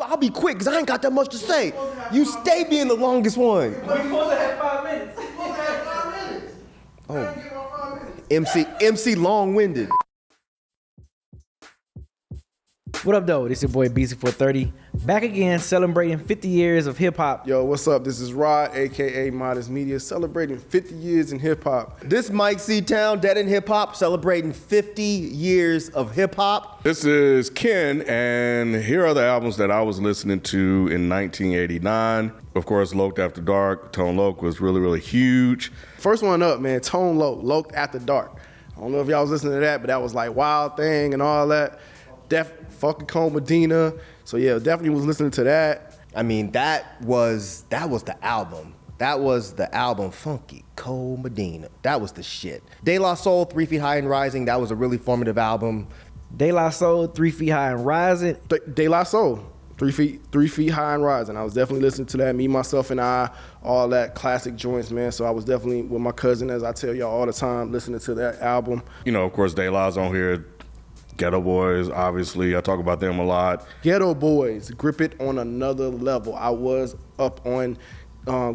I'll be quick because I ain't got that much to say. You stay being the longest one. We supposed to have 5 minutes. Oh. MC long-winded. What up, though? This your boy Beezy 430. Back again, celebrating 50 years of hip hop. Yo, what's up? This is Rod, aka Modest Media, celebrating 50 years in hip hop. This Myke C-Town, Dead in Hip Hop, celebrating 50 years of hip hop. This is Ken, and here are the albums that I was listening to in 1989. Of course, Loked After Dark, Tone Loc was really, really huge. First one up, man, Tone Loc, Loked After Dark. I don't know if y'all was listening to that, but that was like Wild Thing and all that. Fucking Cole Medina. So yeah, definitely was listening to that. I mean, that was the album. That was the album, Funky Cole Medina. That was the shit. De La Soul, 3 Feet High and Rising. That was a really formative album. De La Soul, 3 Feet High and Rising. De La Soul, 3 feet high and rising. I was definitely listening to that. Me, Myself, and I, all that classic joints, man. So I was definitely with my cousin, as I tell y'all all the time, listening to that album. You know, of course, De La's on here. Ghetto Boys, obviously, I talk about them a lot. Ghetto Boys, grip it on another level. I was up on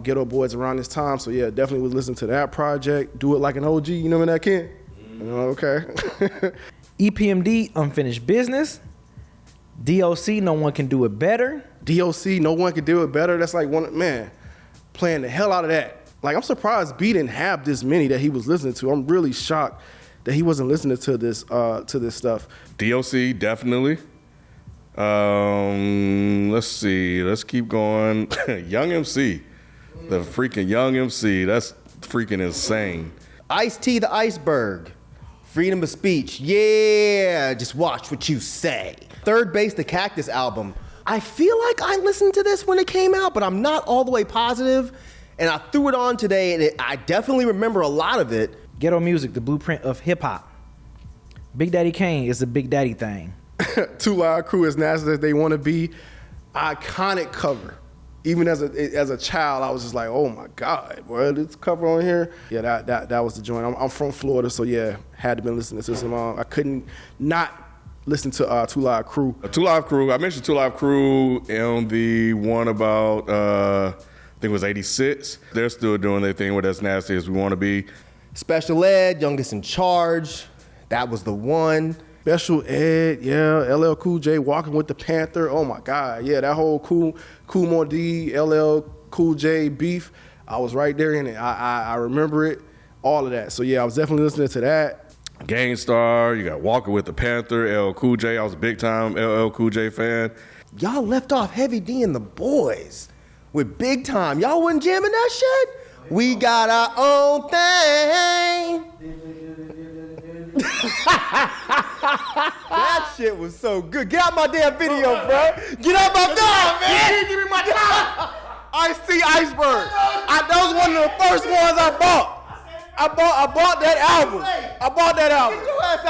Ghetto Boys around this time, so yeah, definitely was listening to that project. Do It Like an OG, you know when that Ken? Okay. EPMD, Unfinished Business. DOC, No One Can Do It Better. DOC, No One Can Do It Better. That's like playing the hell out of that. Like, I'm surprised B didn't have this many that he was listening to. I'm really shocked that he wasn't listening to this stuff. DOC, definitely. Let's see. Let's keep going. Young MC. The freaking Young MC. That's freaking insane. Ice-T, The Iceberg. Freedom of Speech. Yeah, just watch what you say. Third Base, the Cactus album. I feel like I listened to this when it came out, but I'm not all the way positive. And I threw it on today, and I definitely remember a lot of it. Ghetto Music, the blueprint of hip hop. Big Daddy Kane is the Big Daddy thing. 2 Live Crew, as nasty as they want to be, iconic cover. Even as a child, I was just like, oh my God, boy, this cover on here. Yeah, that was the joint. I'm from Florida, so yeah, had to been listening to some. I couldn't not listen to 2 Live Crew. 2 Live Crew. I mentioned 2 Live Crew on the one about I think it was 86. They're still doing their thing with As Nasty As We Want to Be. Special Ed, Youngest in Charge. That was the one. Special Ed, yeah. LL Cool J, Walking with the Panther. Oh my God, yeah. That whole Cool More D, LL Cool J beef. I was right there in it. I remember it. All of that. So yeah, I was definitely listening to that. Gangstar, you got Walking with the Panther, LL Cool J. I was a big time LL Cool J fan. Y'all left off Heavy D and the Boys with Big Time. Y'all wasn't jamming that shit? We got our own thing. That shit was so good. Get out my damn video, bro. Get out my video, man. Give me my time. Ice-T Iceberg. That was one of the first ones I bought. I bought that album. Get your ass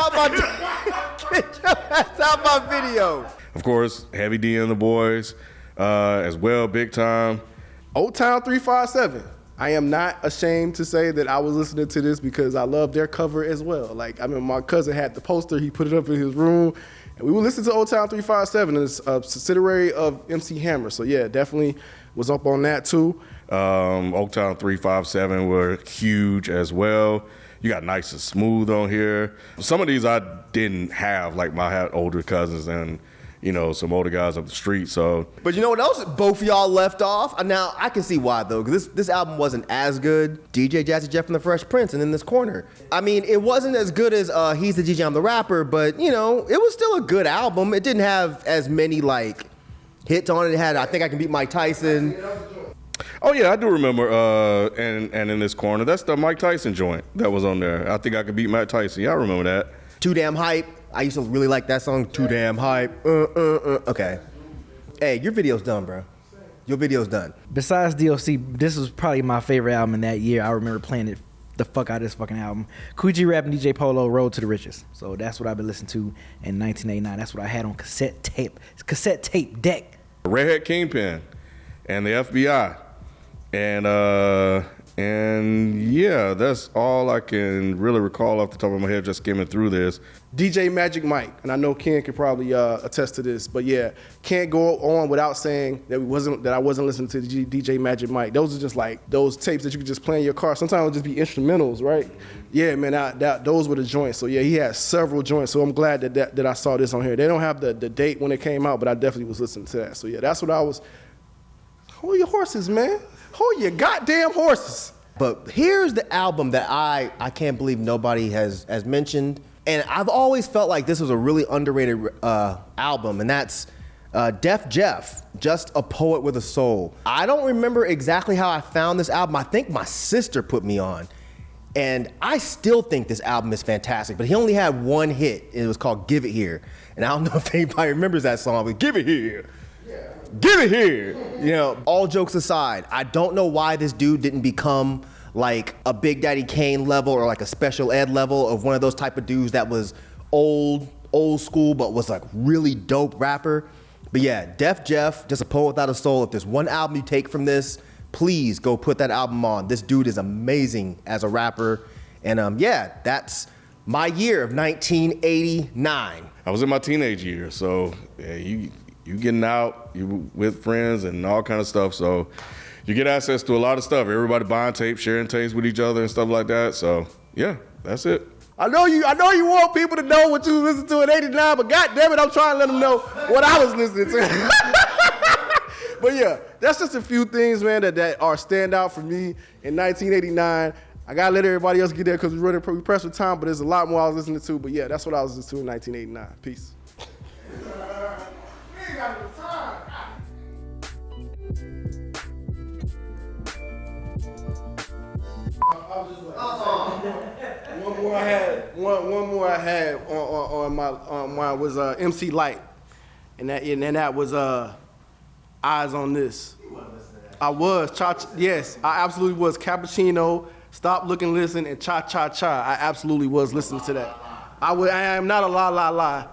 out my video. Of course, Heavy D and the Boys, as well, big time. Old Town 357. I am not ashamed to say that I was listening to this because I love their cover as well. Like, I mean, my cousin had the poster, he put it up in his room, and we would listen to Old Town 357, and it's a subsidiary of MC Hammer. So yeah, definitely was up on that too. Old Town 357 were huge as well. You got Nice and Smooth on here. Some of these I didn't have, like I had older cousins and some older guys up the street, so. But you know what else both of y'all left off? Now, I can see why, though, because this album wasn't as good. DJ Jazzy Jeff and the Fresh Prince and In This Corner. I mean, it wasn't as good as He's the DJ, I'm the Rapper, but, it was still a good album. It didn't have as many, hits on it. It had I Think I Can Beat Mike Tyson. Oh, yeah, I do remember and In This Corner. That's the Mike Tyson joint that was on there. I Think I Can Beat Mike Tyson. Yeah, I remember that. Too Damn Hype. I used to really like that song, Too Damn Hype. Okay. Hey, your video's done, bro. Your video's done. Besides DOC, this was probably my favorite album in that year. I remember playing it the fuck out of this fucking album. Cool G Rap and DJ Polo, Road to the Riches. So that's what I've been listening to in 1989. That's what I had on cassette tape deck. Redhead Kingpin and the FBI. And And yeah, that's all I can really recall off the top of my head, just skimming through this. DJ Magic Myke, and I know Ken could probably attest to this, but yeah, can't go on without saying that I wasn't listening to DJ Magic Myke. Those are just like those tapes that you could just play in your car. Sometimes it would just be instrumentals, right? Yeah, man, those were the joints. So yeah, he had several joints. So I'm glad that I saw this on here. They don't have the date when it came out, but I definitely was listening to that. So yeah, that's what I was. Hold your horses, man. Hold your goddamn horses. But here's the album that I can't believe nobody has mentioned. And I've always felt like this was a really underrated album, and that's Def Jeff, Just a Poet with a Soul. I don't remember exactly how I found this album. I think my sister put me on. And I still think this album is fantastic, but he only had one hit. It was called Give It Here. And I don't know if anybody remembers that song, but Give It Here. Yeah. Give it here. You know, all jokes aside, I don't know why this dude didn't become like a Big Daddy Kane level or like a Special Ed level of one of those type of dudes that was old school, but was like really dope rapper. But yeah, Def Jeff, Just a Poet Without a Soul. If there's one album you take from this, please go put that album on. This dude is amazing as a rapper. And yeah, that's my year of 1989. I was in my teenage years, so yeah, you getting out, you with friends and all kind of stuff, so you get access to a lot of stuff. Everybody buying tapes, sharing tapes with each other and stuff like that. So yeah, that's it. I know you want people to know what you listened to in '89, but goddamn it, I'm trying to let them know what I was listening to. But yeah, that's just a few things, man, that are stand out for me in 1989. I gotta let everybody else get there because we're pressed for time, but there's a lot more I was listening to. But yeah, that's what I was listening to in 1989. Peace. One more I had on mine was MC Light, and that was Eyes on This. I was yes, I absolutely was. Cappuccino, Stop, Look, and Listen, and Cha Cha Cha. I absolutely was listening to that. I am not a la la la.